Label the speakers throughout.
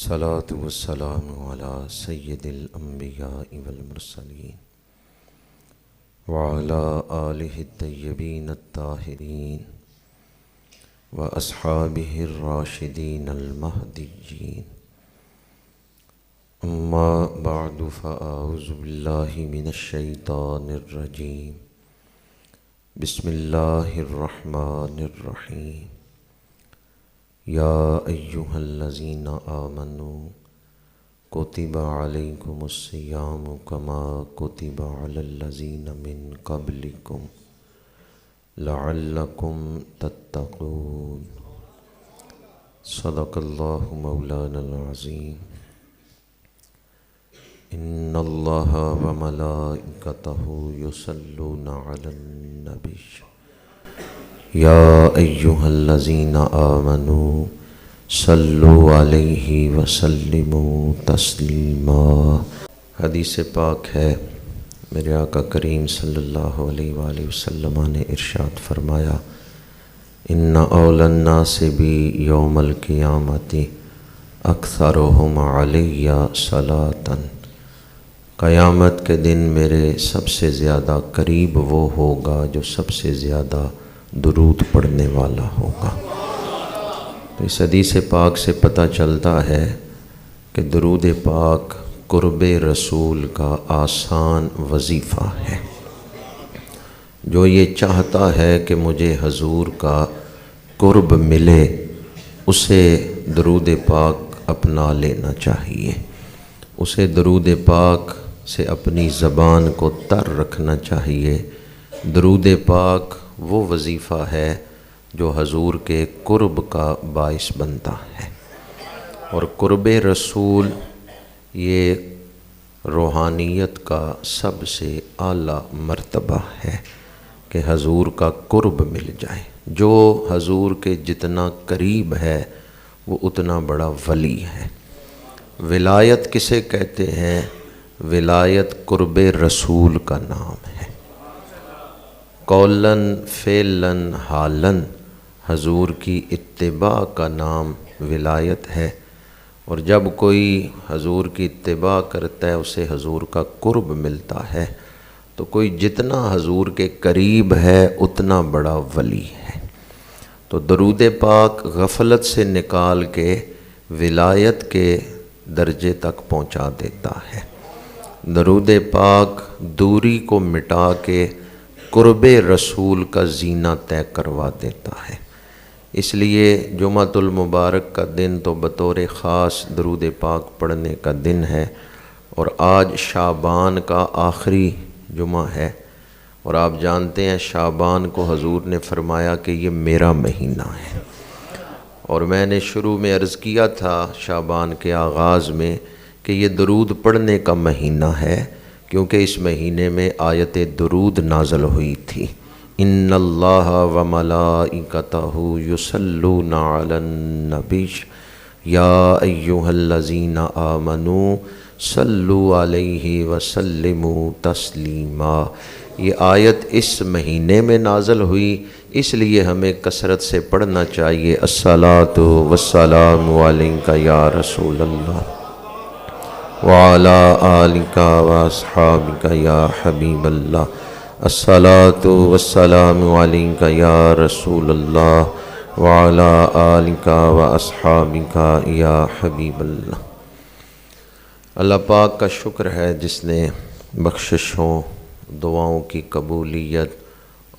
Speaker 1: الصلاة والسلام على سید الانبیاء والمرسلین وعلى آلہ الطیبین الطاہرین واصحابہ الراشدین المہدیین اما بعد فاعوذ باللہ من الشیطان الرجیم بسم اللہ الرحمن الرحیم یا ایہا الذین آمنوا کتب علیکم الصیام کما کتب علی الذین من قبلکم لعلکم تتقون صدق اللہ مولانا العظیم ان اللہ وملائکتہ یصلون علی النبی یا ایہا الذین آمنوا صلوا علیہ وسلموا تسلیما۔ حدیث پاک ہے، میرے آقا کریم صلی اللہ علیہ وآلہ وسلم نے ارشاد فرمایا، ان اولی الناس بی یوم القیامت اکثرہم علی صلاۃ، قیامت کے دن میرے سب سے زیادہ قریب وہ ہوگا جو سب سے زیادہ درود پڑھنے والا ہوگا۔ تو اس حدیث پاک سے پتہ چلتا ہے کہ درود پاک قرب رسول کا آسان وظیفہ ہے۔ جو یہ چاہتا ہے کہ مجھے حضور کا قرب ملے، اسے درود پاک اپنا لینا چاہیے، اسے درود پاک سے اپنی زبان کو تر رکھنا چاہیے۔ درود پاک وہ وظیفہ ہے جو حضور کے قرب کا باعث بنتا ہے، اور قرب رسول یہ روحانیت کا سب سے اعلیٰ مرتبہ ہے کہ حضور کا قرب مل جائے۔ جو حضور کے جتنا قریب ہے وہ اتنا بڑا ولی ہے۔ ولایت کسے کہتے ہیں؟ ولایت قرب رسول کا نام ہے۔ قولاً فعلاً حالاً حضور کی اتباع کا نام ولایت ہے، اور جب کوئی حضور کی اتباع کرتا ہے اسے حضور کا قرب ملتا ہے۔ تو کوئی جتنا حضور کے قریب ہے اتنا بڑا ولی ہے۔ تو درود پاک غفلت سے نکال کے ولایت کے درجے تک پہنچا دیتا ہے۔ درود پاک دوری کو مٹا کے قرب رسول کا زینہ طے کروا دیتا ہے۔ اس لیے جمعۃ المبارک کا دن تو بطور خاص درود پاک پڑھنے کا دن ہے، اور آج شعبان کا آخری جمعہ ہے، اور آپ جانتے ہیں شعبان کو حضور نے فرمایا کہ یہ میرا مہینہ ہے۔ اور میں نے شروع میں عرض کیا تھا شعبان کے آغاز میں کہ یہ درود پڑھنے کا مہینہ ہے، کیونکہ اس مہینے میں آیت درود نازل ہوئی تھی، ان اللہ وملائکتہ یصلون علی النبی یا ایہا الذین آمنوا صلوا علیہ وسلموا تسلیما۔ یہ آیت اس مہینے میں نازل ہوئی، اس لیے ہمیں کثرت سے پڑھنا چاہیے، الصلاۃ والسلام علیک یا رسول اللہ وعلی آلک واصحابک یا حبیب اللہ، الصلاۃ والسلام علیک یا رسول اللہ وعلی آلک واصحابک یا حبیب اللہ۔ اللہ پاک کا شکر ہے جس نے بخششوں، دعاؤں کی قبولیت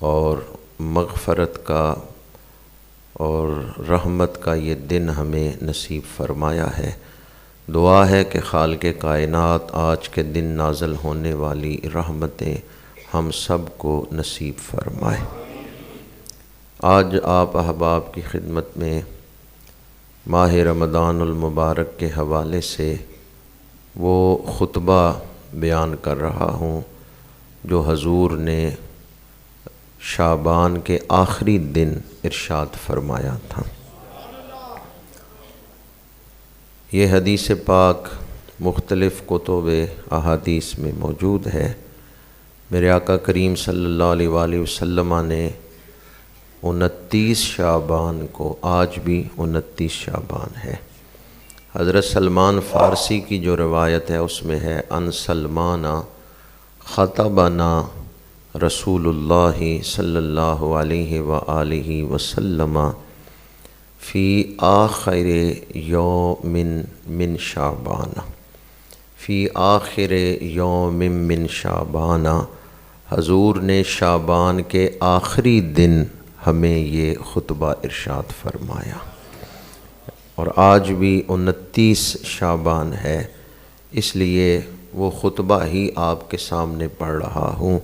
Speaker 1: اور مغفرت کا اور رحمت کا یہ دن ہمیں نصیب فرمایا ہے۔ دعا ہے کہ خالق کائنات آج کے دن نازل ہونے والی رحمتیں ہم سب کو نصیب فرمائے۔ آج آپ احباب کی خدمت میں ماہ رمضان المبارک کے حوالے سے وہ خطبہ بیان کر رہا ہوں جو حضور نے شعبان کے آخری دن ارشاد فرمایا تھا۔ یہ حدیث پاک مختلف کتب احادیث میں موجود ہے۔ میرے آقا کریم صلی اللہ علیہ وآلہ وسلم نے 29 شعبان کو، آج بھی 29 شعبان ہے، حضرت سلمان فارسی کی جو روایت ہے اس میں ہے ان سلمان خطبنا رسول اللہ صلی اللہ علیہ وآلہ وسلم فی آخر یوم من شعبان فی آخر یوم من شعبان، حضور نے شعبان کے آخری دن ہمیں یہ خطبہ ارشاد فرمایا، اور آج بھی 29 شعبان ہے، اس لیے وہ خطبہ ہی آپ کے سامنے پڑھ رہا ہوں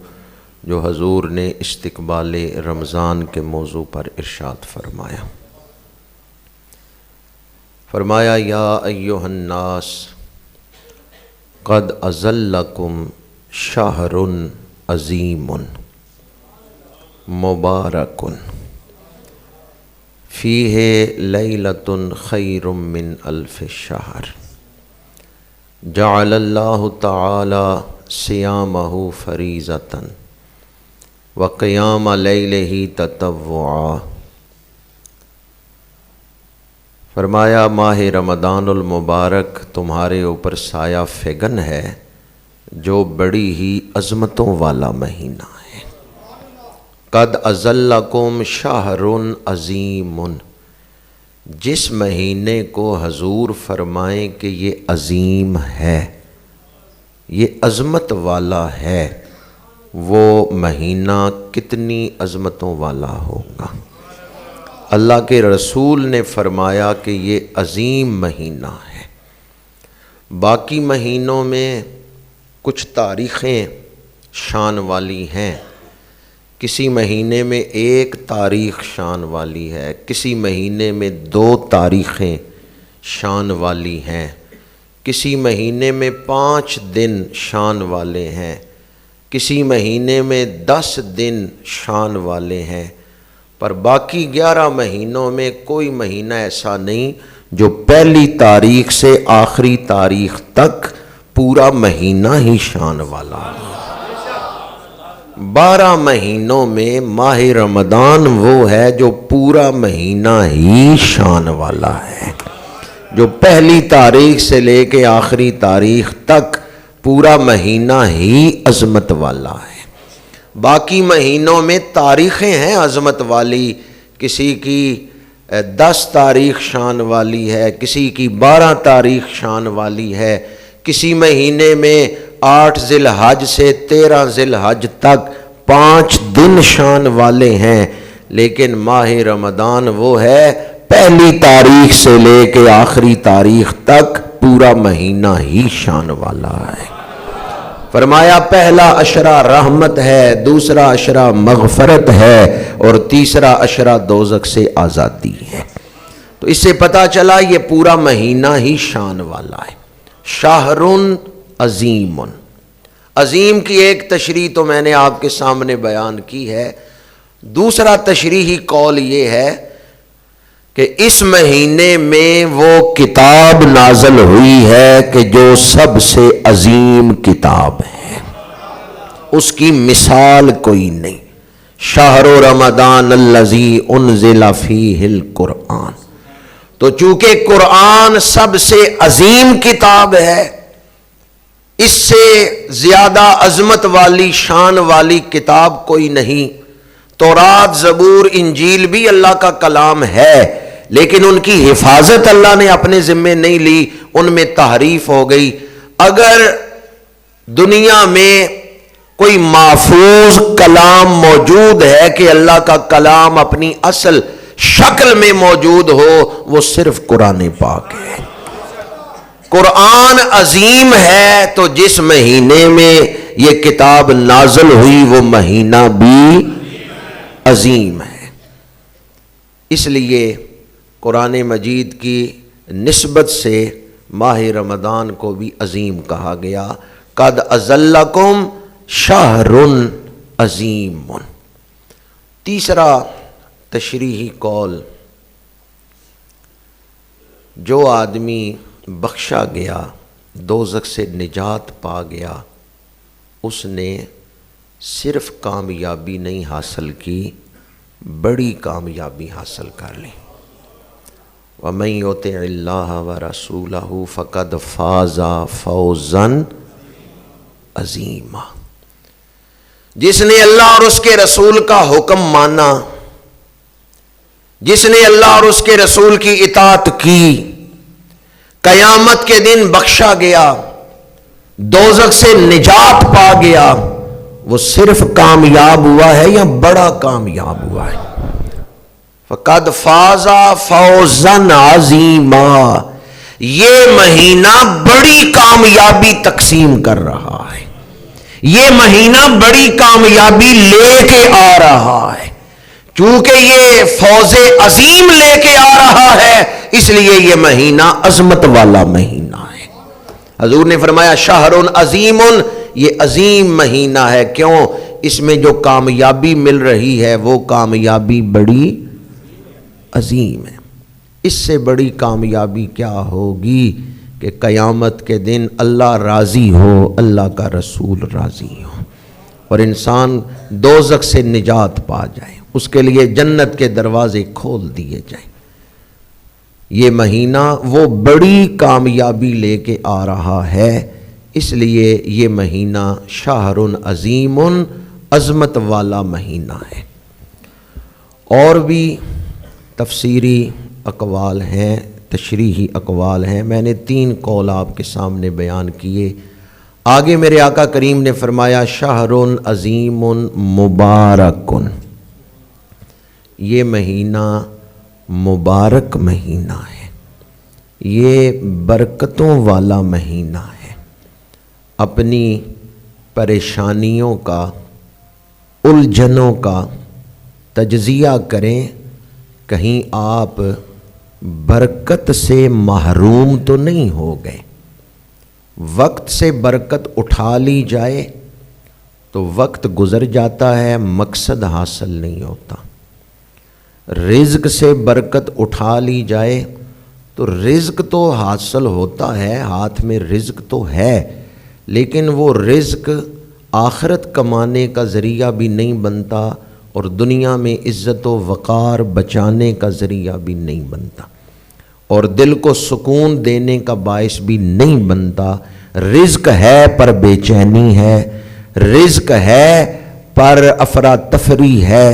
Speaker 1: جو حضور نے استقبال رمضان کے موضوع پر ارشاد فرمایا۔ فرمایا یا ایھا الناس قد اظلکم شہر عظیم مبارک فیہ لیلۃ خیر من الف شہر جعل اللہ تعالی صیامہ فریضۃ وقیام لیلہ تطوعا۔ فرمایا ماہ رمضان المبارک تمہارے اوپر سایہ فگن ہے جو بڑی ہی عظمتوں والا مہینہ ہے۔ قد اظلکم شہر عظیم، جس مہینے کو حضور فرمائیں کہ یہ عظیم ہے، یہ عظمت والا ہے، وہ مہینہ کتنی عظمتوں والا ہوگا۔ اللہ کے رسول نے فرمایا کہ یہ عظیم مہینہ ہے۔ باقی مہینوں میں کچھ تاریخیں شان والی ہیں، کسی مہینے میں 1 تاریخ شان والی ہے، کسی مہینے میں 2 تاریخیں شان والی ہیں، کسی مہینے میں 5 دن شان والے ہیں، کسی مہینے میں 10 دن شان والے ہیں، پر باقی 11 مہینوں میں کوئی مہینہ ایسا نہیں جو پہلی تاریخ سے آخری تاریخ تک پورا مہینہ ہی شان والا ہو۔ 12 مہینوں میں ماہ رمضان وہ ہے جو پورا مہینہ ہی شان والا ہے، جو پہلی تاریخ سے لے کے آخری تاریخ تک پورا مہینہ ہی عظمت والا ہے۔ باقی مہینوں میں تاریخیں ہیں عظمت والی، کسی کی 10 تاریخ شان والی ہے، کسی کی 12 تاریخ شان والی ہے، کسی مہینے میں 8 ذی الحج سے 13 ذی الحج تک 5 دن شان والے ہیں، لیکن ماہ رمضان وہ ہے پہلی تاریخ سے لے کے آخری تاریخ تک پورا مہینہ ہی شان والا ہے۔ فرمایا پہلا عشرہ رحمت ہے، دوسرا عشرہ مغفرت ہے، اور تیسرا عشرہ دوزخ سے آزادی ہے۔ تو اس سے پتہ چلا یہ پورا مہینہ ہی شان والا ہے۔ شہر عظیم، عظیم کی ایک تشریح تو میں نے آپ کے سامنے بیان کی ہے، دوسرا تشریحی قول یہ ہے کہ اس مہینے میں وہ کتاب نازل ہوئی ہے کہ جو سب سے عظیم کتاب ہے، اس کی مثال کوئی نہیں۔ شہر رمضان الذی انزل فیہ القرآن، تو چونکہ قرآن سب سے عظیم کتاب ہے، اس سے زیادہ عظمت والی شان والی کتاب کوئی نہیں۔ تورات زبور انجیل بھی اللہ کا کلام ہے، لیکن ان کی حفاظت اللہ نے اپنے ذمے نہیں لی، ان میں تحریف ہو گئی۔ اگر دنیا میں کوئی محفوظ کلام موجود ہے کہ اللہ کا کلام اپنی اصل شکل میں موجود ہو، وہ صرف قرآن پاک ہے۔ قرآن عظیم ہے تو جس مہینے میں یہ کتاب نازل ہوئی وہ مہینہ بھی عظیم ہے۔ اس لیے قرآن مجید کی نسبت سے ماہ رمضان کو بھی عظیم کہا گیا۔ قد اظلکم شہر عظیم۔ تیسرا تشریحی قول، جو آدمی بخشا گیا، دوزخ سے نجات پا گیا، اس نے صرف کامیابی نہیں حاصل کی، بڑی کامیابی حاصل کر لی۔ وَمَن يُطِعِ اللَّهَ وَرَسُولَهُ فَقَدْ فَازَ فَوْزًا عَظِیمًا۔ جس نے اللہ اور اس کے رسول کا حکم مانا، جس نے اللہ اور اس کے رسول کی اطاعت کی، قیامت کے دن بخشا گیا، دوزخ سے نجات پا گیا، وہ صرف کامیاب ہوا ہے یا بڑا کامیاب ہوا ہے؟ فقد فاز فوزا عظیما، یہ مہینہ بڑی کامیابی تقسیم کر رہا ہے، یہ مہینہ بڑی کامیابی لے کے آ رہا ہے۔ چونکہ یہ فوز عظیم لے کے آ رہا ہے، اس لیے یہ مہینہ عظمت والا مہینہ ہے۔ حضور نے فرمایا شہر عظیم، یہ عظیم مہینہ ہے۔ کیوں؟ اس میں جو کامیابی مل رہی ہے وہ کامیابی بڑی عظیم ہے۔ اس سے بڑی کامیابی کیا ہوگی کہ قیامت کے دن اللہ راضی ہو، اللہ کا رسول راضی ہو، اور انسان دوزخ سے نجات پا جائے، اس کے لیے جنت کے دروازے کھول دیے جائیں۔ یہ مہینہ وہ بڑی کامیابی لے کے آ رہا ہے، اس لیے یہ مہینہ شہر عظیم، عظمت والا مہینہ ہے۔ اور بھی تفسیری اقوال ہیں، تشریحی اقوال ہیں، میں نے 3 قول آپ کے سامنے بیان کیے۔ آگے میرے آقا کریم نے فرمایا شہر عظیم مبارک، یہ مہینہ مبارک مہینہ ہے، یہ برکتوں والا مہینہ ہے۔ اپنی پریشانیوں کا، الجھنوں کا تجزیہ کریں، کہیں آپ برکت سے محروم تو نہیں ہو گئے۔ وقت سے برکت اٹھا لی جائے تو وقت گزر جاتا ہے، مقصد حاصل نہیں ہوتا۔ رزق سے برکت اٹھا لی جائے تو رزق تو حاصل ہوتا ہے، ہاتھ میں رزق تو ہے، لیکن وہ رزق آخرت کمانے کا ذریعہ بھی نہیں بنتا، اور دنیا میں عزت و وقار بچانے کا ذریعہ بھی نہیں بنتا، اور دل کو سکون دینے کا باعث بھی نہیں بنتا۔ رزق ہے پر بے چینی ہے، رزق ہے پر افراتفری ہے۔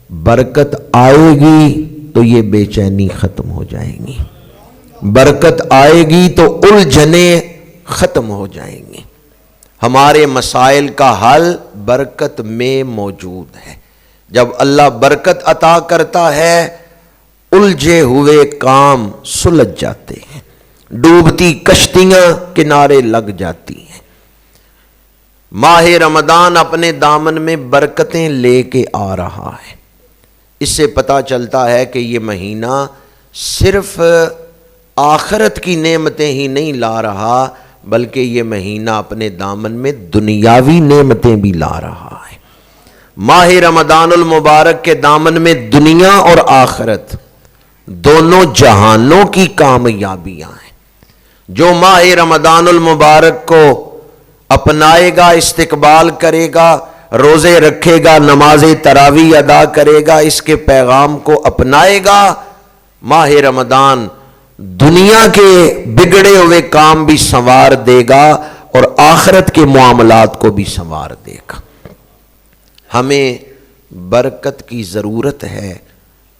Speaker 1: برکت آئے گی تو یہ بے چینی ختم ہو جائے گی، برکت آئے گی تو الجھنیں ختم ہو جائیں گی۔ ہمارے مسائل کا حل برکت میں موجود ہے۔ جب اللہ برکت عطا کرتا ہے، الجھے ہوئے کام سلجھ جاتے ہیں، ڈوبتی کشتیاں کنارے لگ جاتی ہیں۔ ماہ رمضان اپنے دامن میں برکتیں لے کے آ رہا ہے۔ اس سے پتہ چلتا ہے کہ یہ مہینہ صرف آخرت کی نعمتیں ہی نہیں لا رہا، بلکہ یہ مہینہ اپنے دامن میں دنیاوی نعمتیں بھی لا رہا ہے۔ ماہ رمضان المبارک کے دامن میں دنیا اور آخرت دونوں جہانوں کی کامیابیاں ہیں۔ جو ماہ رمضان المبارک کو اپنائے گا، استقبال کرے گا، روزے رکھے گا، نماز تراویح ادا کرے گا، اس کے پیغام کو اپنائے گا، ماہ رمضان دنیا کے بگڑے ہوئے کام بھی سنوار دے گا اور آخرت کے معاملات کو بھی سنوار دے گا۔ ہمیں برکت کی ضرورت ہے،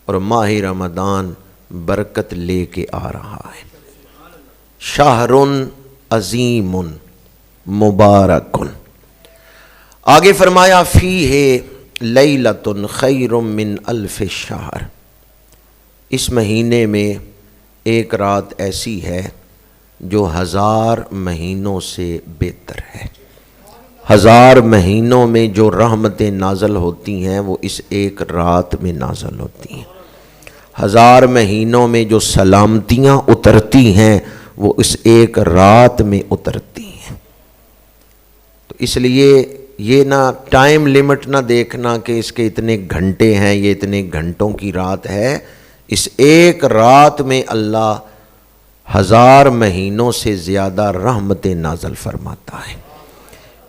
Speaker 1: اور ماہ رمضان برکت لے کے آ رہا ہے۔ شہر عظیم مبارک، آگے فرمایا فیہ لیلۃ خیر من الف شہر، اس مہینے میں ایک رات ایسی ہے جو 1000 مہینوں سے بہتر ہے۔ 1000 مہینوں میں جو رحمتیں نازل ہوتی ہیں وہ اس ایک رات میں نازل ہوتی ہیں۔ 1000 مہینوں میں جو سلامتیاں اترتی ہیں وہ اس ایک رات میں اترتی ہیں۔ تو اس لیے یہ نہ ٹائم لمٹ نہ دیکھنا کہ اس کے اتنے گھنٹے ہیں، یہ اتنے گھنٹوں کی رات ہے۔ اس ایک رات میں اللہ 1000 مہینوں سے زیادہ رحمتیں نازل فرماتا ہے۔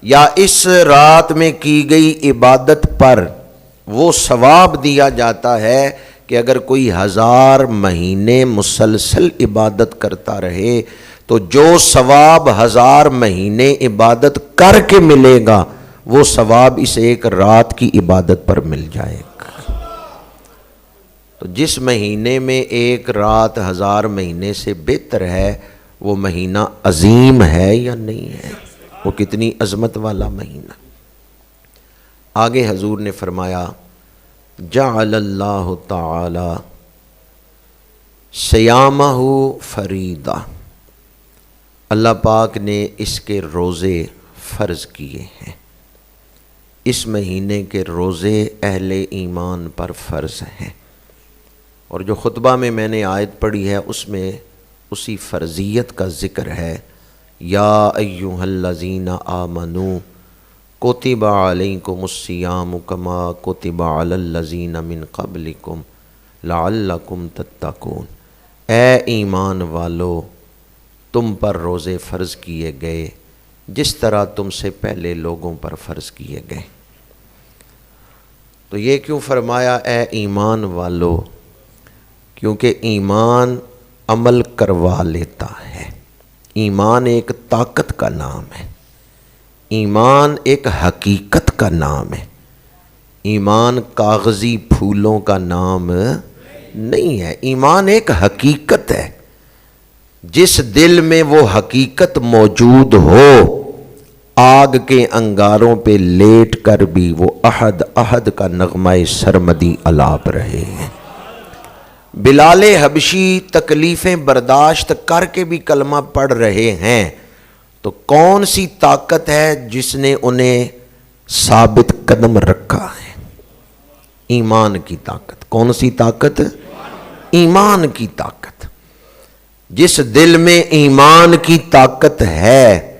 Speaker 1: یا اس رات میں کی گئی عبادت پر وہ ثواب دیا جاتا ہے کہ اگر کوئی 1000 مہینے مسلسل عبادت کرتا رہے تو جو ثواب 1000 مہینے عبادت کر کے ملے گا وہ ثواب اس ایک رات کی عبادت پر مل جائے گا۔ تو جس مہینے میں ایک رات 1000 مہینے سے بہتر ہے وہ مہینہ عظیم ہے یا نہیں ہے؟ وہ کتنی عظمت والا مہینہ۔ آگے حضور نے فرمایا جعل اللہ تعالی صیامہ فریضہ، اللہ پاک نے اس کے روزے فرض کیے ہیں، اس مہینے کے روزے اہل ایمان پر فرض ہیں۔ اور جو خطبہ میں نے آیت پڑھی ہے اس میں اسی فرضیت کا ذکر ہے، یا ایھا الذین آمنوا کتب علیکم الصیام کما کتب علی الذین من قبلکم لعلکم تتقون، اے ایمان والو تم پر روزے فرض کیے گئے جس طرح تم سے پہلے لوگوں پر فرض کیے گئے۔ تو یہ کیوں فرمایا اے ایمان والو؟ کیونکہ ایمان عمل کروا لیتا ہے، ایمان ایک طاقت کا نام ہے، ایمان ایک حقیقت کا نام ہے، ایمان کاغذی پھولوں کا نام نہیں ہے، ایمان ایک حقیقت ہے۔ جس دل میں وہ حقیقت موجود ہو آگ کے انگاروں پہ لیٹ کر بھی وہ احد احد کا نغمہ سرمدی الاپ رہے ہیں۔ بلال حبشی تکلیفیں برداشت کر کے بھی کلمہ پڑھ رہے ہیں، تو کون سی طاقت ہے جس نے انہیں ثابت قدم رکھا ہے؟ ایمان کی طاقت۔ کون سی طاقت؟ ایمان کی طاقت۔ جس دل میں ایمان کی طاقت ہے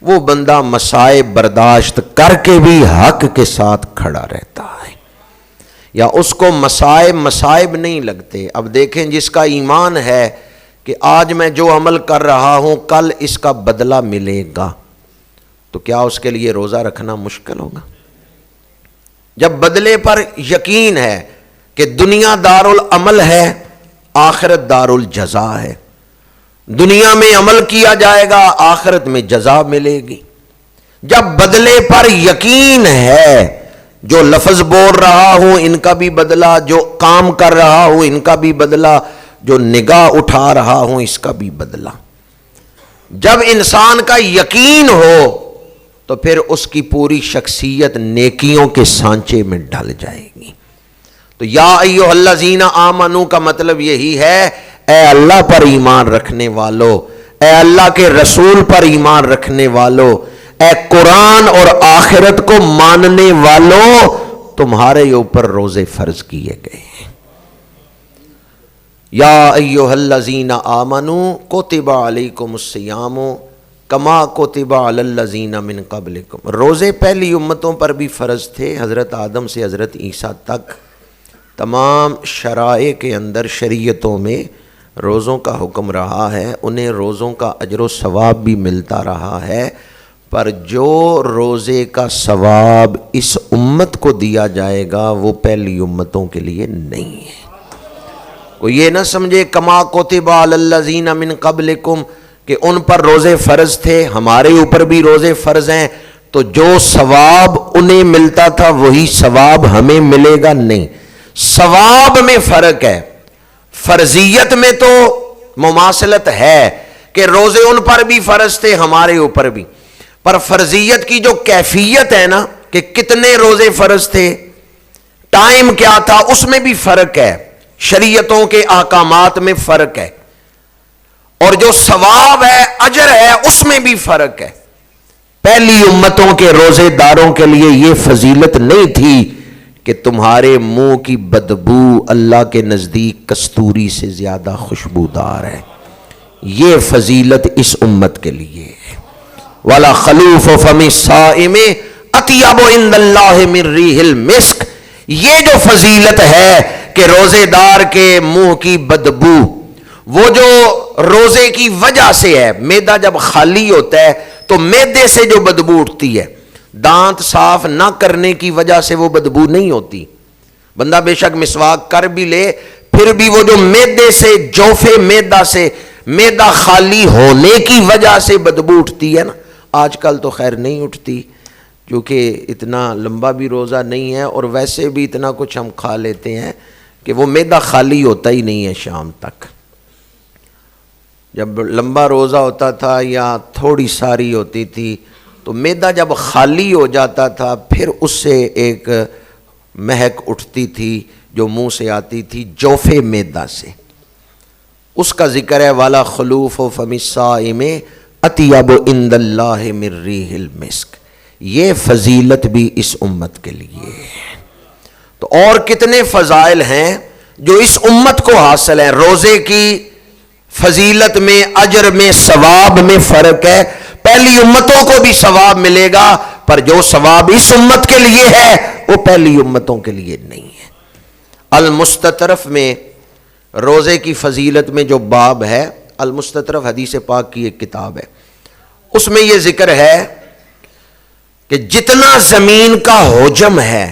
Speaker 1: وہ بندہ مسائب برداشت کر کے بھی حق کے ساتھ کھڑا رہتا ہے، یا اس کو مسائب نہیں لگتے۔ اب دیکھیں جس کا ایمان ہے کہ آج میں جو عمل کر رہا ہوں کل اس کا بدلہ ملے گا، تو کیا اس کے لیے روزہ رکھنا مشکل ہوگا؟ جب بدلے پر یقین ہے کہ دنیا دارالعمل ہے، آخرت دارالجزا ہے، دنیا میں عمل کیا جائے گا، آخرت میں جزا ملے گی۔ جب بدلے پر یقین ہے، جو لفظ بول رہا ہوں ان کا بھی بدلہ، جو کام کر رہا ہوں ان کا بھی بدلہ، جو نگاہ اٹھا رہا ہوں اس کا بھی بدلہ، جب انسان کا یقین ہو تو پھر اس کی پوری شخصیت نیکیوں کے سانچے میں ڈھل جائے گی۔ تو یا ایھا الذین آمنو کا مطلب یہی ہے، اے اللہ پر ایمان رکھنے والو، اے اللہ کے رسول پر ایمان رکھنے والو، اے قرآن اور آخرت کو ماننے والو، تمہارے اوپر روزے فرض کیے گئے ہیں۔ یا ایھا الذین آمنوا کتب علیکم الصیام کما کتب علی الذین من قبلکم۔ روزے پہلی امتوں پر بھی فرض تھے، حضرت آدم سے حضرت عیسیٰ تک تمام شرائع کے اندر، شریعتوں میں روزوں کا حکم رہا ہے، انہیں روزوں کا اجر و ثواب بھی ملتا رہا ہے، پر جو روزے کا ثواب اس امت کو دیا جائے گا وہ پہلی امتوں کے لیے نہیں ہے۔ کوئی یہ نہ سمجھے کما کتب علی الذین من قبلکم کہ ان پر روزے فرض تھے، ہمارے اوپر بھی روزے فرض ہیں، تو جو ثواب انہیں ملتا تھا وہی ثواب ہمیں ملے گا، نہیں۔ ثواب میں فرق ہے، فرضیت میں تو مماثلت ہے کہ روزے ان پر بھی فرض تھے ہمارے اوپر بھی، پر فرضیت کی جو کیفیت ہے نا کہ کتنے روزے فرض تھے، ٹائم کیا تھا، اس میں بھی فرق ہے، شریعتوں کے احکامات میں فرق ہے، اور جو ثواب ہے اجر ہے اس میں بھی فرق ہے۔ پہلی امتوں کے روزے داروں کے لیے یہ فضیلت نہیں تھی کہ تمہارے منہ کی بدبو اللہ کے نزدیک کستوری سے زیادہ خوشبودار ہے، یہ فضیلت اس امت کے لیے ہے۔ وَلَا خَلُوفُ فَمِ الصَّائِمِ أَطْيَبُ عِندَ اللَّهِ مِن رِّيحِ الْمِسْكِ، یہ جو فضیلت ہے کہ روزے دار کے منہ کی بدبو، وہ جو روزے کی وجہ سے ہے، معدہ جب خالی ہوتا ہے تو معدے سے جو بدبو اٹھتی ہے، دانت صاف نہ کرنے کی وجہ سے وہ بدبو نہیں ہوتی، بندہ بے شک مسواک کر بھی لے، پھر بھی وہ جو میدے سے، جوفے میدا سے، میدا خالی ہونے کی وجہ سے بدبو اٹھتی ہے نا، آج کل تو خیر نہیں اٹھتی کیونکہ اتنا لمبا بھی روزہ نہیں ہے، اور ویسے بھی اتنا کچھ ہم کھا لیتے ہیں کہ وہ میدا خالی ہوتا ہی نہیں ہے شام تک۔ جب لمبا روزہ ہوتا تھا یا تھوڑی ساری ہوتی تھی تو میدا جب خالی ہو جاتا تھا پھر اس سے ایک مہک اٹھتی تھی جو منہ سے آتی تھی جوفے میدا سے، اس کا ذکر ہے والا خلوف و فم الصائم اطیب عند اللہ من ریح المسک۔ یہ فضیلت بھی اس امت کے لیے ہے۔ تو اور کتنے فضائل ہیں جو اس امت کو حاصل ہیں۔ روزے کی فضیلت میں، اجر میں، ثواب میں فرق ہے۔ پہلی امتوں کو بھی ثواب ملے گا، پر جو ثواب اس امت کے لیے ہے وہ پہلی امتوں کے لیے نہیں ہے۔ المستطرف میں روزے کی فضیلت میں جو باب ہے، المستطرف حدیث پاک کی ایک کتاب ہے، اس میں یہ ذکر ہے کہ جتنا زمین کا حجم ہے،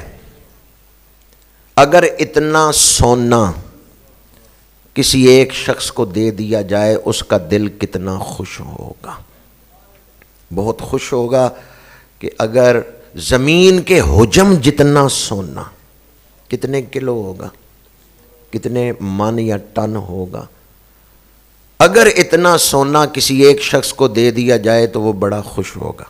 Speaker 1: اگر اتنا سونا کسی ایک شخص کو دے دیا جائے اس کا دل کتنا خوش ہوگا۔ بہت خوش ہوگا کہ اگر زمین کے حجم جتنا سونا، کتنے کلو ہوگا، کتنے من یا ٹن ہوگا، اگر اتنا سونا کسی ایک شخص کو دے دیا جائے تو وہ بڑا خوش ہوگا۔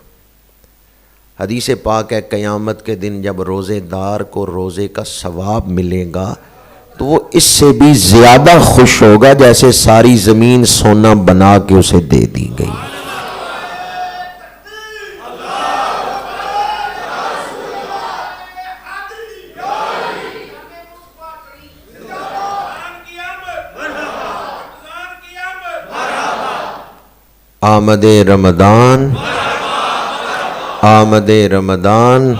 Speaker 1: حدیث پاک ہے قیامت کے دن جب روزے دار کو روزے کا ثواب ملے گا تو وہ اس سے بھی زیادہ خوش ہوگا جیسے ساری زمین سونا بنا کے اسے دے دی گئی۔ آمد رمضان، آمد رمضان،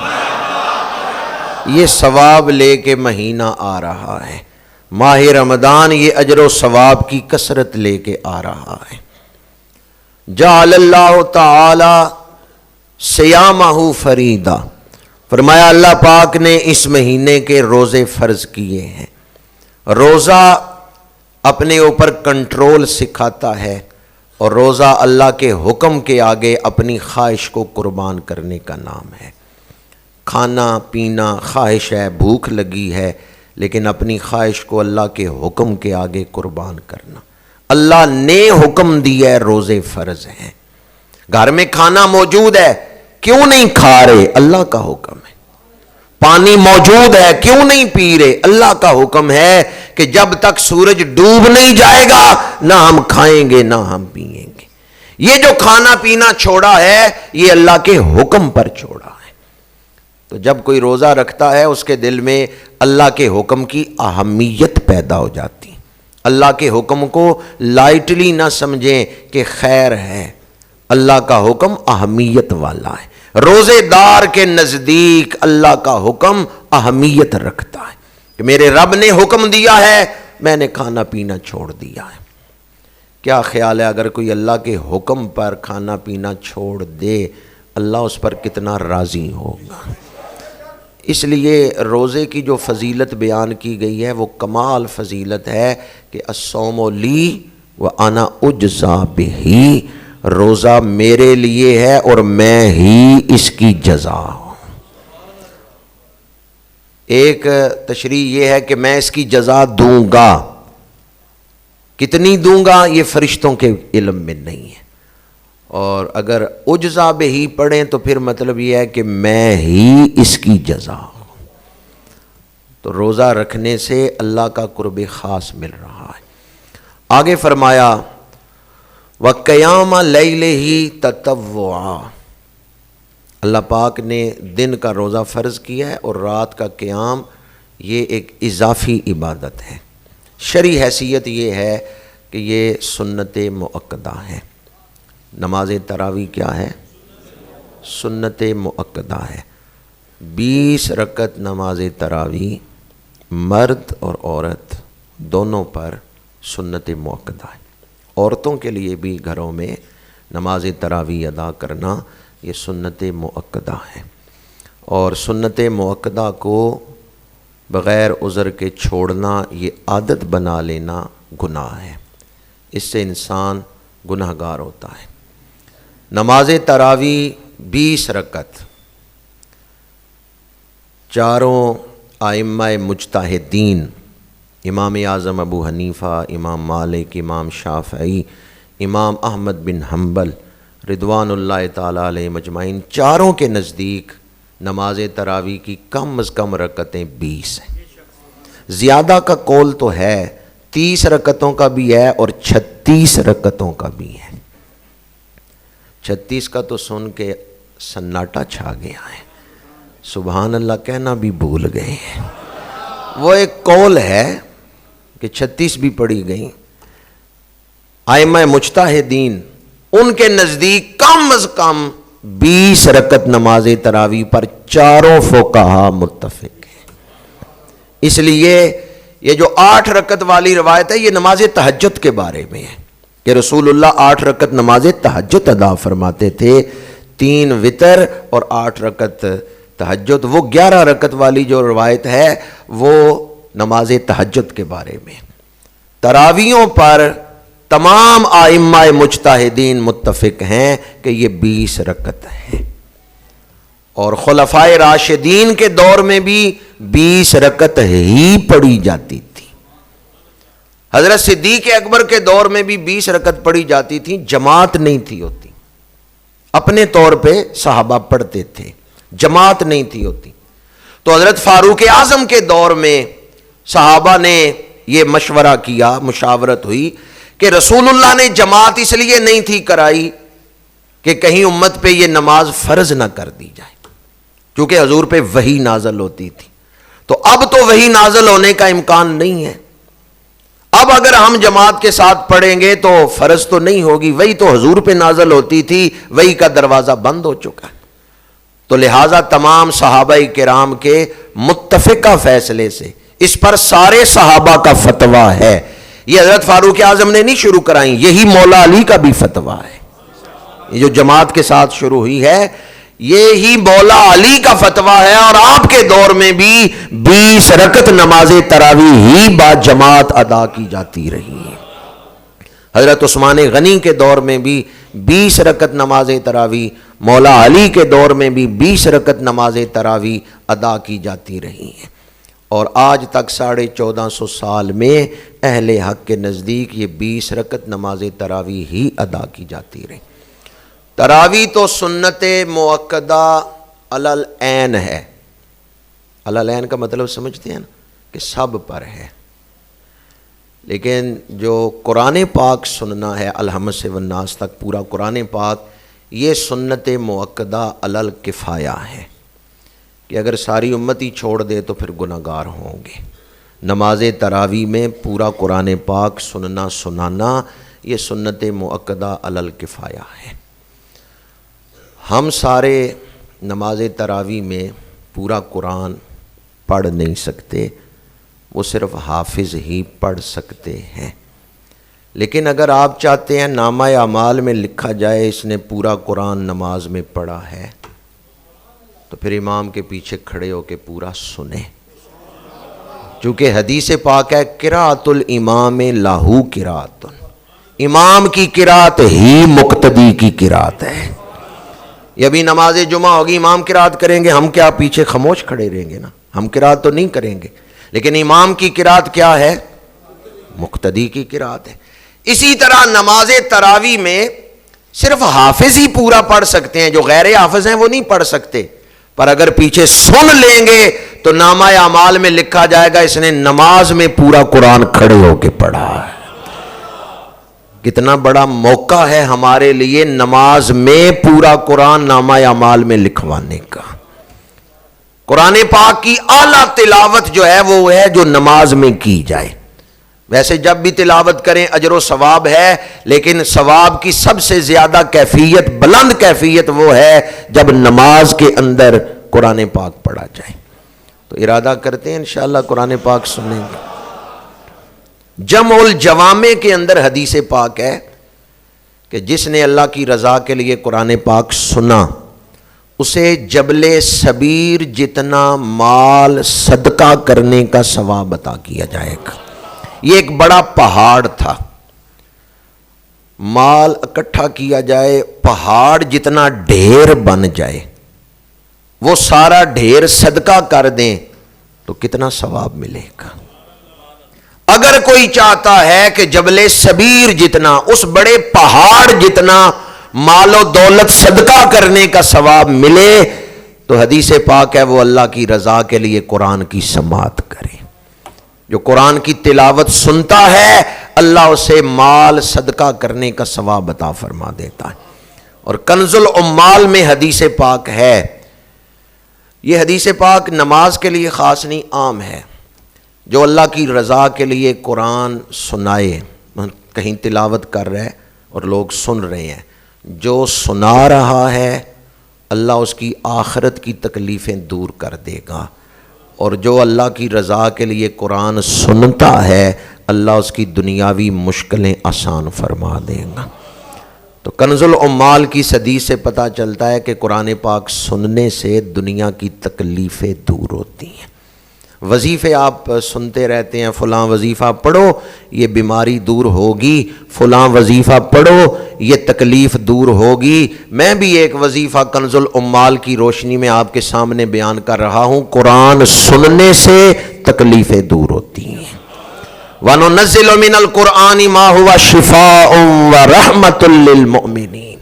Speaker 1: یہ ثواب لے کے مہینہ آ رہا ہے۔ ماہ رمضان یہ اجر و ثواب کی کثرت لے کے آ رہا ہے۔ جعل اللہ تعالی صیامہ فریدہ، فرمایا اللہ پاک نے اس مہینے کے روزے فرض کیے ہیں۔ روزہ اپنے اوپر کنٹرول سکھاتا ہے، اور روزہ اللہ کے حکم کے آگے اپنی خواہش کو قربان کرنے کا نام ہے۔ کھانا پینا خواہش ہے، بھوک لگی ہے، لیکن اپنی خواہش کو اللہ کے حکم کے آگے قربان کرنا۔ اللہ نے حکم دیا ہے روزے فرض ہیں۔ گھر میں کھانا موجود ہے، کیوں نہیں کھا رہے؟ اللہ کا حکم ہے۔ پانی موجود ہے، کیوں نہیں پی رہے؟ اللہ کا حکم ہے کہ جب تک سورج ڈوب نہیں جائے گا نہ ہم کھائیں گے نہ ہم پیئیں گے۔ یہ جو کھانا پینا چھوڑا ہے یہ اللہ کے حکم پر چھوڑا ہے۔ تو جب کوئی روزہ رکھتا ہے اس کے دل میں اللہ کے حکم کی اہمیت پیدا ہو جاتی۔ اللہ کے حکم کو لائٹلی نہ سمجھیں کہ خیر ہے، اللہ کا حکم اہمیت والا ہے۔ روزے دار کے نزدیک اللہ کا حکم اہمیت رکھتا ہے کہ میرے رب نے حکم دیا ہے، میں نے کھانا پینا چھوڑ دیا ہے۔ کیا خیال ہے اگر کوئی اللہ کے حکم پر کھانا پینا چھوڑ دے، اللہ اس پر کتنا راضی ہوگا۔ اس لیے روزے کی جو فضیلت بیان کی گئی ہے وہ کمال فضیلت ہے کہ الصوم لی وانا اجزا بہ، روزہ میرے لیے ہے اور میں ہی اس کی جزا ہوں۔ ایک تشریح یہ ہے کہ میں اس کی جزا دوں گا، کتنی دوں گا یہ فرشتوں کے علم میں نہیں ہے، اور اگر اجزا بہ پڑھیں تو پھر مطلب یہ ہے کہ میں ہی اس کی جزا ہوں۔ تو روزہ رکھنے سے اللہ کا قرب خاص مل رہا ہے۔ آگے فرمایا وَقِيَامَ لَيْلِهِ تَطَوُّعًا، اللہ پاک نے دن کا روزہ فرض کیا ہے اور رات کا قیام یہ ایک اضافی عبادت ہے۔ شرعی حیثیت یہ ہے کہ یہ سنت مؤکدہ ہے۔ نماز تراویح کیا ہے؟ سنت مؤکدہ ہے۔ 20 رکعت نماز تراویح مرد اور عورت دونوں پر سنت مؤکدہ ہے۔ عورتوں کے لیے بھی گھروں میں نماز تراویح ادا کرنا یہ سنت مؤکدہ ہے، اور سنت مؤکدہ کو بغیر عذر کے چھوڑنا یہ عادت بنا لینا گناہ ہے، اس سے انسان گناہ گار ہوتا ہے۔ نماز تراویح 20 رکعت چاروں ائمہ مجتہدین، امام اعظم ابو حنیفہ، امام مالک، امام شافعی، امام احمد بن حنبل رضوان اللہ تعالیٰ علیہ مجمعین، چاروں کے نزدیک نماز تراویح کی کم از کم رکعتیں 20 ہیں۔ زیادہ کا قول تو ہے، 30 رکعتوں کا بھی ہے اور 36 رکعتوں کا بھی ہے۔ 36 کا تو سن کے سناٹا چھا گیا ہے، سبحان اللہ کہنا بھی بھول گئے ہیں۔ وہ ایک قول ہے کہ 36 بھی پڑھی گئیں۔ ائمہ مجتہدین ان کے نزدیک کم از کم 20 رکعت نماز تراویح پر چاروں فقہا متفق ہیں۔ اس لیے یہ جو 8 رکعت والی روایت ہے یہ نماز تہجد کے بارے میں ہے کہ رسول اللہ 8 رکعت نماز تہجد ادا فرماتے تھے، 3 وتر اور 8 رکعت تہجد۔ وہ 11 رکعت والی جو روایت ہے وہ نماز تہجد کے بارے میں۔ تراویحوں پر تمام ائمہ مجتہدین متفق ہیں کہ یہ 20 رکعت ہے، اور خلفائے راشدین کے دور میں بھی 20 رکعت ہی پڑھی جاتی تھی۔ حضرت صدیق اکبر کے دور میں بھی 20 رکعت پڑھی جاتی تھی، جماعت نہیں تھی ہوتی، اپنے طور پہ صحابہ پڑھتے تھے، جماعت نہیں تھی ہوتی۔ تو حضرت فاروق اعظم کے دور میں صحابہ نے یہ مشورہ کیا، مشاورت ہوئی کہ رسول اللہ نے جماعت اس لیے نہیں تھی کرائی کہ کہیں امت پہ یہ نماز فرض نہ کر دی جائے، کیونکہ حضور پہ وحی نازل ہوتی تھی۔ تو اب تو وحی نازل ہونے کا امکان نہیں ہے، اب اگر ہم جماعت کے ساتھ پڑھیں گے تو فرض تو نہیں ہوگی، وحی تو حضور پہ نازل ہوتی تھی، وحی کا دروازہ بند ہو چکا ہے۔ تو لہٰذا تمام صحابہ کرام کے متفقہ فیصلے سے اس پر سارے صحابہ کا فتویٰ ہے، یہ حضرت فاروق اعظم نے نہیں شروع کرائیں، یہی مولا علی کا بھی فتویٰ ہے۔ یہ جو جماعت کے ساتھ شروع ہوئی ہے یہی مولا علی کا فتویٰ ہے، اور آپ کے دور میں بھی 20 رکعت نماز تراویح ہی با جماعت ادا کی جاتی رہی ہے۔ حضرت عثمان غنی کے دور میں بھی 20 رکعت نماز تراویح، مولا علی کے دور میں بھی 20 رکعت نماز تراویح ادا کی جاتی رہی ہیں، اور آج تک 1450 سال میں اہل حق کے نزدیک یہ 20 رکعت نماز تراویح ہی ادا کی جاتی رہی۔ تراویح تو سنت مؤکدہ علی العین ہے، علی العین کا مطلب سمجھتے ہیں نا کہ سب پر ہے، لیکن جو قرآن پاک سننا ہے الحمد سے والناس تک پورا قرآن پاک، یہ سنت مؤکدہ علی الکفایہ ہے کہ اگر ساری امت ہی چھوڑ دے تو پھر گناہ گار ہوں گے۔ نماز تراویح میں پورا قرآن پاک سننا سنانا یہ سنت مؤکدہ علی الکفایہ ہے۔ ہم سارے نماز تراویح میں پورا قرآن پڑھ نہیں سکتے، وہ صرف حافظ ہی پڑھ سکتے ہیں، لیکن اگر آپ چاہتے ہیں نامہ اعمال میں لکھا جائے اس نے پورا قرآن نماز میں پڑھا ہے تو پھر امام کے پیچھے کھڑے ہو کے پورا سنیں، چونکہ حدیث پاک ہے قراءۃ الامام لہو قراءۃ، امام کی قراءت ہی مقتدی کی قراءت ہے۔ یہ ابھی نماز جمعہ ہوگی، امام قراءت کریں گے، ہم کیا پیچھے خاموش کھڑے رہیں گے نا، ہم قراءت تو نہیں کریں گے، لیکن امام کی قراءت کیا ہے؟ مقتدی کی قراءت ہے۔ اسی طرح نماز تراویح میں صرف حافظ ہی پورا پڑھ سکتے ہیں، جو غیر حافظ ہیں وہ نہیں پڑھ سکتے، پر اگر پیچھے سن لیں گے تو نامہ اعمال میں لکھا جائے گا اس نے نماز میں پورا قرآن کھڑے ہو کے پڑھا ہے۔ کتنا بڑا موقع ہے ہمارے لیے نماز میں پورا قرآن نامہ اعمال میں لکھوانے کا۔ قرآن پاک کی اعلیٰ تلاوت جو ہے وہ ہے جو نماز میں کی جائے، ویسے جب بھی تلاوت کریں اجر و ثواب ہے، لیکن ثواب کی سب سے زیادہ کیفیت، بلند کیفیت وہ ہے جب نماز کے اندر قرآن پاک پڑھا جائے۔ تو ارادہ کرتے ہیں انشاءاللہ قرآن پاک سنیں گے۔ جمع الجوامع کے اندر حدیث پاک ہے کہ جس نے اللہ کی رضا کے لیے قرآن پاک سنا اسے جبل صبیر جتنا مال صدقہ کرنے کا ثواب عطا کیا جائے گا۔ یہ ایک بڑا پہاڑ تھا، مال اکٹھا کیا جائے، پہاڑ جتنا ڈھیر بن جائے، وہ سارا ڈھیر صدقہ کر دیں تو کتنا ثواب ملے گا۔ اگر کوئی چاہتا ہے کہ جبل صبیر جتنا، اس بڑے پہاڑ جتنا مال و دولت صدقہ کرنے کا ثواب ملے تو حدیث پاک ہے وہ اللہ کی رضا کے لیے قرآن کی سماعت کرے۔ جو قرآن کی تلاوت سنتا ہے اللہ اسے مال صدقہ کرنے کا ثواب عطا فرما دیتا ہے۔ اور کنز العمال میں حدیث پاک ہے، یہ حدیث پاک نماز کے لیے خاص نہیں، عام ہے۔ جو اللہ کی رضا کے لیے قرآن سنائے، کہیں تلاوت کر رہے اور لوگ سن رہے ہیں، جو سنا رہا ہے اللہ اس کی آخرت کی تکلیفیں دور کر دے گا، اور جو اللہ کی رضا کے لیے قرآن سنتا ہے اللہ اس کی دنیاوی مشکلیں آسان فرما دے گا۔ تو کنز العمال کی حدیث سے پتہ چلتا ہے کہ قرآن پاک سننے سے دنیا کی تکلیفیں دور ہوتی ہیں۔ وظیفے آپ سنتے رہتے ہیں، فلاں وظیفہ پڑھو یہ بیماری دور ہوگی، فلاں وظیفہ پڑھو یہ تکلیف دور ہوگی۔ میں بھی ایک وظیفہ کنز العمال کی روشنی میں آپ کے سامنے بیان کر رہا ہوں، قرآن سننے سے تکلیفیں دور ہوتی ہیں۔ وَنُنَزِّلُ مِنَ الْقُرْآنِ مَا هُوَ شِفَاءٌ وَرَحْمَةٌ لِّلْمُؤْمِنِينَ،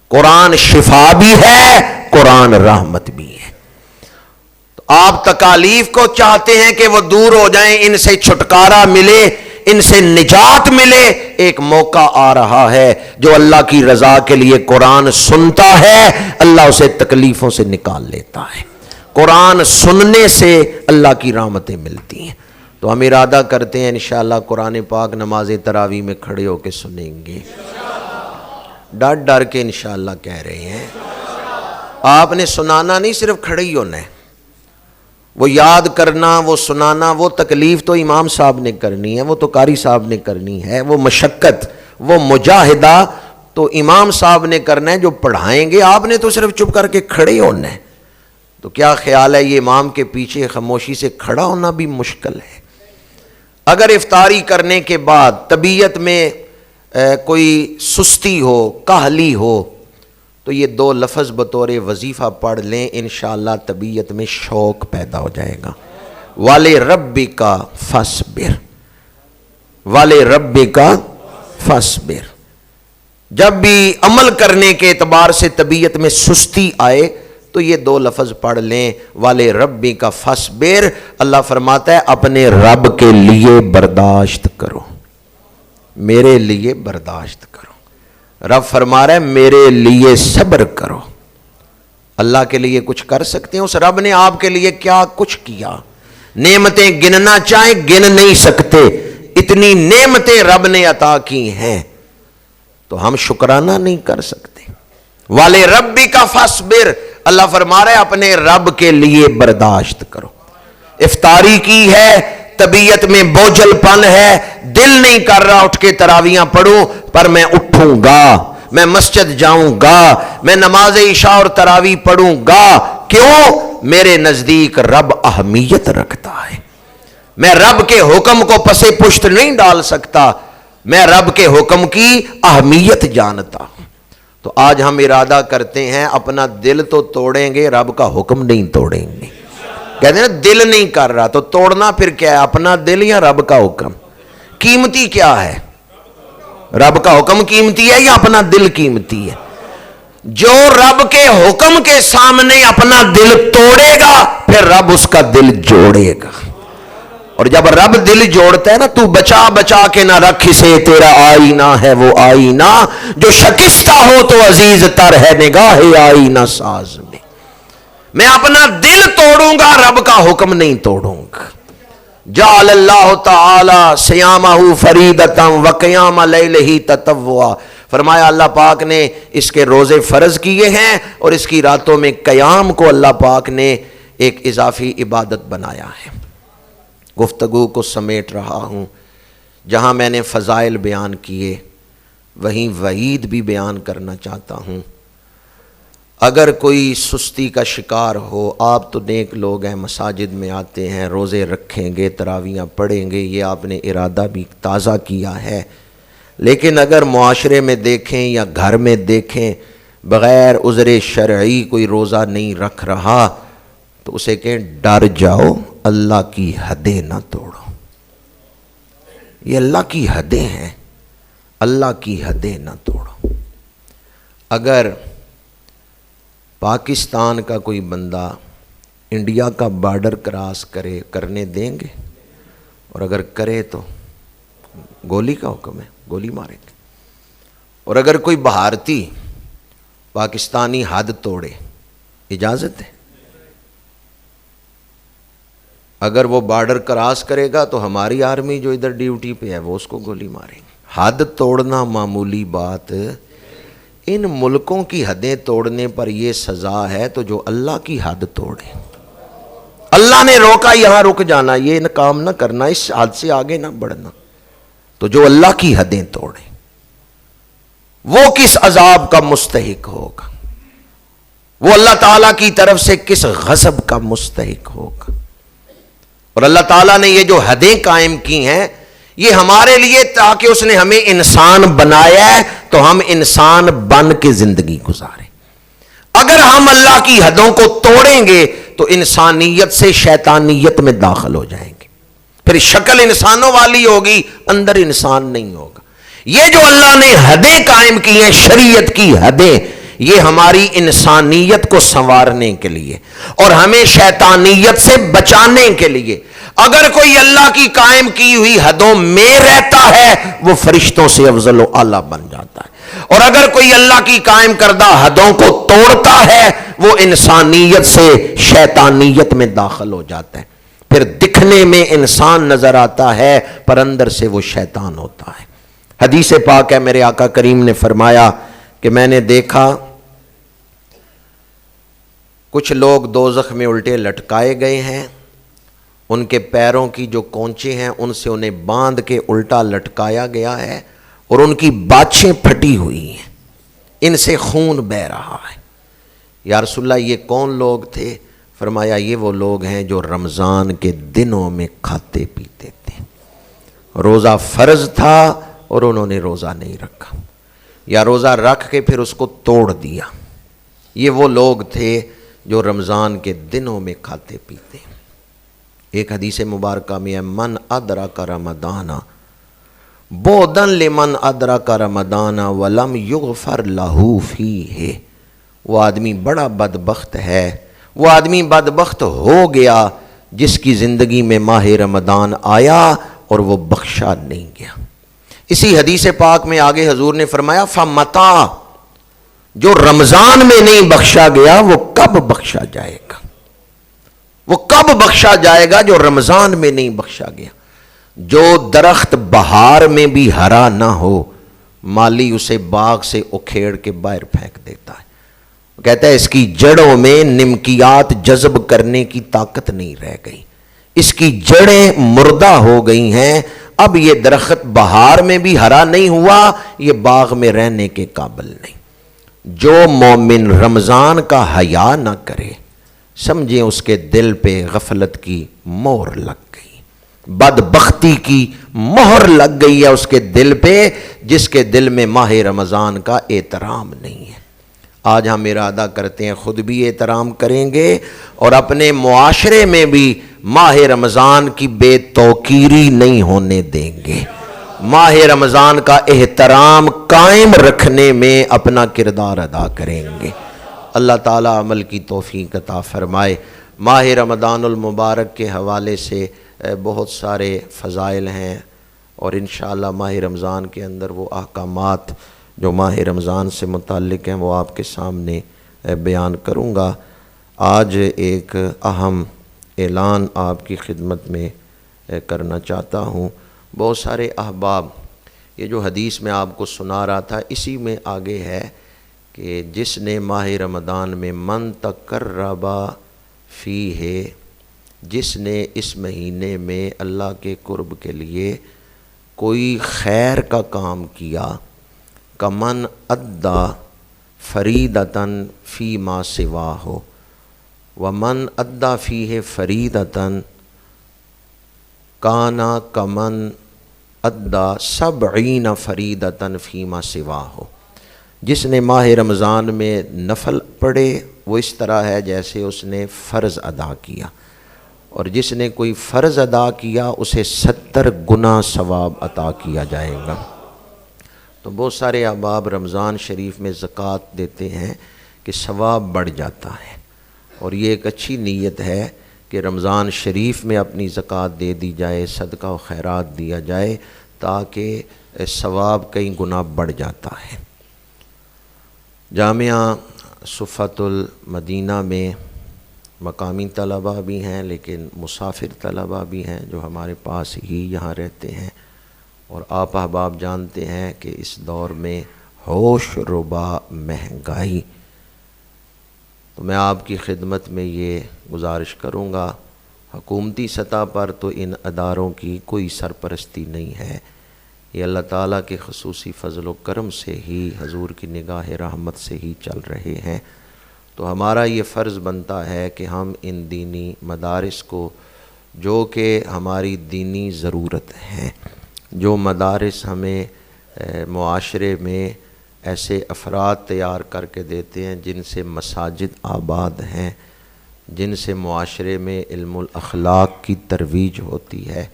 Speaker 1: قرآن شفا بھی ہے، قرآن رحمت بھی ہے۔ آپ تکالیف کو چاہتے ہیں کہ وہ دور ہو جائیں، ان سے چھٹکارا ملے، ان سے نجات ملے، ایک موقع آ رہا ہے۔ جو اللہ کی رضا کے لیے قرآن سنتا ہے اللہ اسے تکلیفوں سے نکال لیتا ہے۔ قرآن سننے سے اللہ کی رحمتیں ملتی ہیں۔ تو ہم ارادہ کرتے ہیں انشاءاللہ قرآن پاک نماز تراویح میں کھڑے ہو کے سنیں گے، ڈر ڈر کے انشاءاللہ کہہ رہے ہیں۔ آپ نے سنانا نہیں، صرف کھڑے ہی ہونا ہے، وہ یاد کرنا، وہ سنانا، وہ تکلیف تو امام صاحب نے کرنی ہے، وہ تو قاری صاحب نے کرنی ہے، وہ مشقت، وہ مجاہدہ تو امام صاحب نے کرنا ہے جو پڑھائیں گے، آپ نے تو صرف چپ کر کے کھڑے ہونا ہے۔ تو کیا خیال ہے یہ امام کے پیچھے خاموشی سے کھڑا ہونا بھی مشکل ہے۔ اگر افطاری کرنے کے بعد طبیعت میں کوئی سستی ہو، کاہلی ہو تو یہ دو لفظ بطور وظیفہ پڑھ لیں، انشاءاللہ طبیعت میں شوق پیدا ہو جائے گا۔ وَلِرَبِّكَ فَاصْبِرْ، وَلِرَبِّكَ فَاصْبِرْ۔ جب بھی عمل کرنے کے اعتبار سے طبیعت میں سستی آئے تو یہ دو لفظ پڑھ لیں، وَلِرَبِّكَ فَاصْبِرْ۔ اللہ فرماتا ہے اپنے رب کے لیے برداشت کرو، میرے لیے برداشت کرو۔ رب فرما رہا ہے میرے لیے صبر کرو۔ اللہ کے لیے کچھ کر سکتے ہیں؟ اس رب نے آپ کے لیے کیا کچھ کیا؟ نعمتیں گننا چاہیں گن نہیں سکتے، اتنی نعمتیں رب نے عطا کی ہیں، تو ہم شکرانہ نہیں کر سکتے۔ وَلِرَبِّكَ فَاصْبِرْ، اللہ فرما رہا ہے اپنے رب کے لیے برداشت کرو۔ افطاری کی ہے، طبیعت میں بوجھل پن ہے، دل نہیں کر رہا اٹھ کے تراویحاں پڑھوں، پر میں اٹھوں گا، میں مسجد جاؤں گا، میں نماز عشاء اور تراویح پڑھوں گا۔ کیوں؟ میرے نزدیک رب اہمیت رکھتا ہے، میں رب کے حکم کو پسے پشت نہیں ڈال سکتا، میں رب کے حکم کی اہمیت جانتا ہوں۔ تو آج ہم ارادہ کرتے ہیں اپنا دل تو توڑیں گے، رب کا حکم نہیں توڑیں گے۔ کہتے ہیں نا دل نہیں کر رہا، تو توڑنا پھر کیا ہے؟ اپنا دل یا رب کا حکم؟ قیمتی کیا ہے؟ رب کا حکم قیمتی ہے یا اپنا دل قیمتی ہے؟ جو رب کے حکم کے سامنے اپنا دل توڑے گا پھر رب اس کا دل جوڑے گا۔ اور جب رب دل جوڑتا ہے نا، تو بچا بچا کے نہ رکھ اسے، تیرا آئینہ ہے وہ آئینہ جو شکستہ ہو تو عزیز تر ہے نگاہ آئینہ ساز میں۔ میں اپنا دل توڑوں گا، رب کا حکم نہیں توڑوں گا۔ جعل اللہ تعالی صیامہ فریدۃ وقیام لیلہ تطوعا، فرمایا اللہ پاک نے اس کے روزے فرض کیے ہیں اور اس کی راتوں میں قیام کو اللہ پاک نے ایک اضافی عبادت بنایا ہے۔ گفتگو کو سمیٹ رہا ہوں، جہاں میں نے فضائل بیان کیے وہیں وعید بھی بیان کرنا چاہتا ہوں۔ اگر کوئی سستی کا شکار ہو، آپ تو نیک لوگ ہیں، مساجد میں آتے ہیں، روزے رکھیں گے، تراویحاں پڑھیں گے، یہ آپ نے ارادہ بھی تازہ کیا ہے، لیکن اگر معاشرے میں دیکھیں یا گھر میں دیکھیں بغیر عذر شرعی کوئی روزہ نہیں رکھ رہا تو اسے کہیں ڈر جاؤ، اللہ کی حدیں نہ توڑو۔ یہ اللہ کی حدیں ہیں، اللہ کی حدیں نہ توڑو۔ اگر پاکستان کا کوئی بندہ انڈیا کا بارڈر کراس کرنے دیں گے؟ اور اگر کرے تو گولی کا حکم ہے، گولی ماریں گے۔ اور اگر کوئی بھارتی پاکستانی حد توڑے، اجازت ہے؟ اگر وہ بارڈر کراس کرے گا تو ہماری آرمی جو ادھر ڈیوٹی پہ ہے وہ اس کو گولی ماریں گے۔ حد توڑنا معمولی بات، ان ملکوں کی حدیں توڑنے پر یہ سزا ہے، تو جو اللہ کی حد توڑے، اللہ نے روکا یہاں رک جانا، یہ کام نہ کرنا، اس حد سے آگے نہ بڑھنا، تو جو اللہ کی حدیں توڑے وہ کس عذاب کا مستحق ہوگا، وہ اللہ تعالیٰ کی طرف سے کس غضب کا مستحق ہوگا۔ اور اللہ تعالیٰ نے یہ جو حدیں قائم کی ہیں یہ ہمارے لیے، تاکہ اس نے ہمیں انسان بنایا ہے تو ہم انسان بن کے زندگی گزاریں۔ اگر ہم اللہ کی حدوں کو توڑیں گے تو انسانیت سے شیطانیت میں داخل ہو جائیں گے، پھر شکل انسانوں والی ہوگی، اندر انسان نہیں ہوگا۔ یہ جو اللہ نے حدیں قائم کی ہیں، شریعت کی حدیں، یہ ہماری انسانیت کو سنوارنے کے لیے اور ہمیں شیطانیت سے بچانے کے لیے۔ اگر کوئی اللہ کی قائم کی ہوئی حدوں میں رہتا ہے وہ فرشتوں سے افضل و اعلیٰ بن جاتا ہے، اور اگر کوئی اللہ کی قائم کردہ حدوں کو توڑتا ہے وہ انسانیت سے شیطانیت میں داخل ہو جاتا ہے، پھر دکھنے میں انسان نظر آتا ہے پر اندر سے وہ شیطان ہوتا ہے۔ حدیث پاک ہے، میرے آقا کریم نے فرمایا کہ میں نے دیکھا کچھ لوگ دوزخ میں الٹے لٹکائے گئے ہیں، ان کے پیروں کی جو کونچے ہیں ان سے انہیں باندھ کے الٹا لٹکایا گیا ہے، اور ان کی باچھیں پھٹی ہوئی ہیں، ان سے خون بہہ رہا ہے۔ یا رسول اللہ یہ کون لوگ تھے؟ فرمایا یہ وہ لوگ ہیں جو رمضان کے دنوں میں کھاتے پیتے تھے، روزہ فرض تھا اور انہوں نے روزہ نہیں رکھا، یا روزہ رکھ کے پھر اس کو توڑ دیا۔ یہ وہ لوگ تھے جو رمضان کے دنوں میں کھاتے پیتے۔ ایک حدیث مبارکہ میں ہے من ادرک رمضان بودن لمن ادرک رمضان ولم یغفر لہ فیہ، وہ آدمی بڑا بدبخت ہے، وہ آدمی بدبخت ہو گیا جس کی زندگی میں ماہ رمضان آیا اور وہ بخشا نہیں گیا۔ اسی حدیث پاک میں آگے حضور نے فرمایا فمتا، جو رمضان میں نہیں بخشا گیا وہ کب بخشا جائے گا؟ وہ کب بخشا جائے گا جو رمضان میں نہیں بخشا گیا؟ جو درخت بہار میں بھی ہرا نہ ہو، مالی اسے باغ سے اکھیڑ کے باہر پھینک دیتا ہے، کہتا ہے اس کی جڑوں میں نمکیات جذب کرنے کی طاقت نہیں رہ گئی، اس کی جڑیں مردہ ہو گئی ہیں، اب یہ درخت بہار میں بھی ہرا نہیں ہوا، یہ باغ میں رہنے کے قابل نہیں۔ جو مومن رمضان کا حیا نہ کرے، سمجھیں اس کے دل پہ غفلت کی مہر لگ گئی، بدبختی کی مہر لگ گئی ہے اس کے دل پہ، جس کے دل میں ماہ رمضان کا احترام نہیں ہے۔ آج ہم ارادہ کرتے ہیں خود بھی احترام کریں گے اور اپنے معاشرے میں بھی ماہ رمضان کی بے توقیری نہیں ہونے دیں گے، ماہ رمضان کا احترام قائم رکھنے میں اپنا کردار ادا کریں گے۔ اللہ تعالیٰ عمل کی توفیق عطا فرمائے۔ ماہ رمضان المبارک کے حوالے سے بہت سارے فضائل ہیں، اور انشاءاللہ ماہ رمضان کے اندر وہ احکامات جو ماہ رمضان سے متعلق ہیں وہ آپ کے سامنے بیان کروں گا۔ آج ایک اہم اعلان آپ کی خدمت میں کرنا چاہتا ہوں۔ بہت سارے احباب، یہ جو حدیث میں آپ کو سنا رہا تھا اسی میں آگے ہے کہ جس نے ماہ رمضان میں من تقرب فیہ، جس نے اس مہینے میں اللہ کے قرب کے لیے کوئی خیر کا کام کیا، کمن ادا فریدتن فی ما سواہ ومن ادا فیہ فریدتن کانا کمن ادا 70 فریدتن فی ما سواہ۔ جس نے ماہ رمضان میں نفل پڑھے وہ اس طرح ہے جیسے اس نے فرض ادا کیا، اور جس نے کوئی فرض ادا کیا اسے 70 گنا ثواب عطا کیا جائے گا۔ تو بہت سارے احباب رمضان شریف میں زکوٰۃ دیتے ہیں کہ ثواب بڑھ جاتا ہے، اور یہ ایک اچھی نیت ہے کہ رمضان شریف میں اپنی زکوٰۃ دے دی جائے، صدقہ و خیرات دیا جائے، تاکہ ثواب کئی گنا بڑھ جاتا ہے۔ جامعہ صفۃ المدینہ میں مقامی طلباء بھی ہیں لیکن مسافر طلباء بھی ہیں جو ہمارے پاس ہی یہاں رہتے ہیں، اور آپ احباب جانتے ہیں کہ اس دور میں ہوش ربا مہنگائی، تو میں آپ کی خدمت میں یہ گزارش کروں گا، حکومتی سطح پر تو ان اداروں کی کوئی سرپرستی نہیں ہے، یہ اللہ تعالیٰ کے خصوصی فضل و کرم سے ہی، حضور کی نگاہ رحمت سے ہی چل رہے ہیں۔ تو ہمارا یہ فرض بنتا ہے کہ ہم ان دینی مدارس کو، جو کہ ہماری دینی ضرورت ہیں، جو مدارس ہمیں معاشرے میں ایسے افراد تیار کر کے دیتے ہیں جن سے مساجد آباد ہیں، جن سے معاشرے میں علم الاخلاق کی ترویج ہوتی ہے،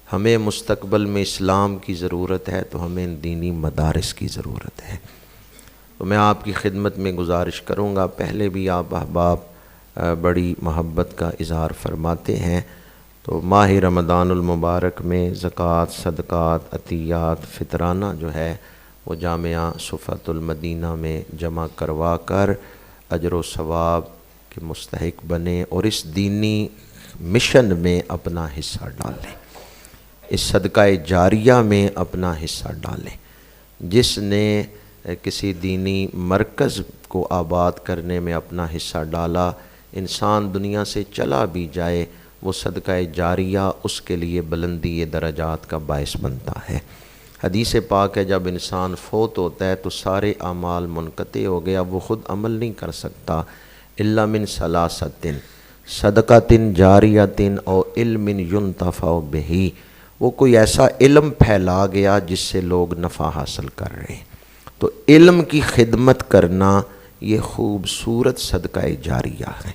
Speaker 1: ہمیں مستقبل میں اسلام کی ضرورت ہے، تو ہمیں دینی مدارس کی ضرورت ہے۔ تو میں آپ کی خدمت میں گزارش کروں گا، پہلے بھی آپ احباب بڑی محبت کا اظہار فرماتے ہیں، تو ماہ رمضان المبارک میں زکوٰۃ، صدقات، عطیات، فطرانہ جو ہے وہ جامعہ صفۃ المدینہ میں جمع کروا کر اجر و ثواب کے مستحق بنیں، اور اس دینی مشن میں اپنا حصہ ڈالیں، اس صدقہ جاریہ میں اپنا حصہ ڈالیں۔ جس نے کسی دینی مرکز کو آباد کرنے میں اپنا حصہ ڈالا، انسان دنیا سے چلا بھی جائے، وہ صدقہ جاریہ اس کے لیے بلندی درجات کا باعث بنتا ہے۔ حدیث پاک ہے جب انسان فوت ہوتا ہے تو سارے اعمال منقطع ہو گیا، وہ خود عمل نہیں کر سکتا، الا من ثلاثۃ صدقۃ جاریۃ او علم ینتفع بہ، وہ کوئی ایسا علم پھیلا گیا جس سے لوگ نفع حاصل کر رہے ہیں۔ تو علم کی خدمت کرنا یہ خوبصورت صدقہ جاریہ ہے۔